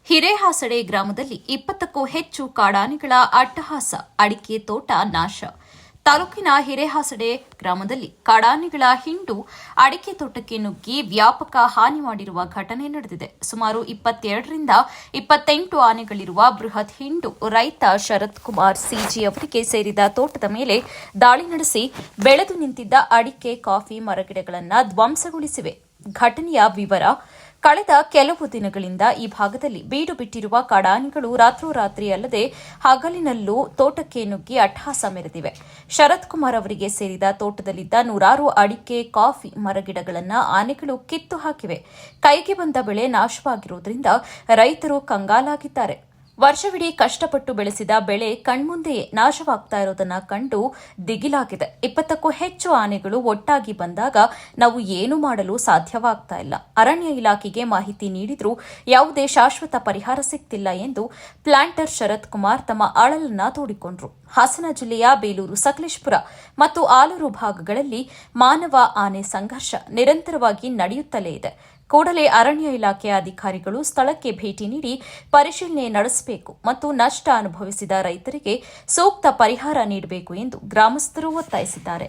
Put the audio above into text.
ಹಿರೇಹಾಸಡೆ ಗ್ರಾಮದಲ್ಲಿ 20ಕ್ಕೂ ಹೆಚ್ಚು ಕಾಡಾನೆಗಳ ಅಟ್ಟಹಾಸ, ಅಡಿಕೆ ತೋಟ ನಾಶ. ತಾಲೂಕಿನ ಹಿರೇಹಾಸಡೆ ಗ್ರಾಮದಲ್ಲಿ ಕಾಡಾನೆಗಳ ಹಿಂಡು ಅಡಿಕೆ ತೋಟಕ್ಕೆ ನುಗ್ಗಿ ವ್ಯಾಪಕ ಹಾನಿ ಮಾಡಿರುವ ಘಟನೆ ನಡೆದಿದೆ. ಸುಮಾರು 22ರಿಂದ 28 ಆನೆಗಳಿರುವ ಬೃಹತ್ ಹಿಂಡು ರೈತ ಶರತ್ ಕುಮಾರ್ ಸಿಜಿ ಅವರಿಗೆ ಸೇರಿದ ತೋಟದ ಮೇಲೆ ದಾಳಿ ನಡೆಸಿ ಬೆಳೆದು ನಿಂತಿದ್ದ ಅಡಿಕೆ, ಕಾಫಿ ಮರಗಿಡಗಳನ್ನು ಧ್ವಂಸಗೊಳಿಸಿವೆ. ಘಟನೆಯ ವಿವರ: ಕಳೆದ ಕೆಲವು ದಿನಗಳಿಂದ ಈ ಭಾಗದಲ್ಲಿ ಬೀಡು ಬಿಟ್ಟಿರುವ ಕಾಡಾನೆಗಳು ರಾತ್ರೋರಾತ್ರಿ ಅಲ್ಲದೆ ಹಗಲಿನಲ್ಲೂ ತೋಟಕ್ಕೆ ನುಗ್ಗಿ ಅಟ್ಟಹಾಸ ಮೆರೆದಿವೆ. ಶರತ್ ಕುಮಾರ್ ಅವರಿಗೆ ಸೇರಿದ ತೋಟದಲ್ಲಿದ್ದ ನೂರಾರು ಅಡಿಕೆ, ಕಾಫಿ ಮರಗಿಡಗಳನ್ನು ಆನೆಗಳು ಕಿತ್ತು ಹಾಕಿವೆ. ಕೈಗೆ ಬಂದ ಬೆಳೆ ನಾಶವಾಗಿರುವುದರಿಂದ ರೈತರು ಕಂಗಾಲಾಗಿದ್ದಾರೆ. ವರ್ಷವಿಡೀ ಕಷ್ಟಪಟ್ಟು ಬೆಳೆಸಿದ ಬೆಳೆ ಕಣ್ಮುಂದೆಯೇ ನಾಶವಾಗ್ತಾ ಇರೋದನ್ನ ಕಂಡು ದಿಗಿಲಾಗಿದೆ. 20ಕ್ಕೂ ಹೆಚ್ಚು ಆನೆಗಳು ಒಟ್ಟಾಗಿ ಬಂದಾಗ ನಾವು ಏನು ಮಾಡಲು ಸಾಧ್ಯವಾಗ್ತಾ ಇಲ್ಲ. ಅರಣ್ಯ ಇಲಾಖೆಗೆ ಮಾಹಿತಿ ನೀಡಿದ್ರೂ ಯಾವುದೇ ಶಾಶ್ವತ ಪರಿಹಾರ ಸಿಗ್ತಿಲ್ಲ ಎಂದು ಪ್ಲಾಂಟರ್ ಶರತ್ ಕುಮಾರ್ ತಮ್ಮ ಅಳಲನ್ನ ತೋಡಿಕೊಂಡ್ರು. ಹಾಸನ ಜಿಲ್ಲೆಯ ಬೇಲೂರು, ಸಕಲೇಶಪುರ ಮತ್ತು ಆಲೂರು ಭಾಗಗಳಲ್ಲಿ ಮಾನವ ಆನೆ ಸಂಘರ್ಷ ನಿರಂತರವಾಗಿ ನಡೆಯುತ್ತಲೇ ಇದೆ. ಕೂಡಲೇ ಅರಣ್ಯ ಇಲಾಖೆಯ ಅಧಿಕಾರಿಗಳು ಸ್ಥಳಕ್ಕೆ ಭೇಟಿ ನೀಡಿ ಪರಿಶೀಲನೆ ನಡೆಸಬೇಕು ಮತ್ತು ನಷ್ಟ ಅನುಭವಿಸಿದ ರೈತರಿಗೆ ಸೂಕ್ತ ಪರಿಹಾರ ನೀಡಬೇಕು ಎಂದು ಗ್ರಾಮಸ್ಥರು ಒತ್ತಾಯಿಸಿದ್ದಾರೆ.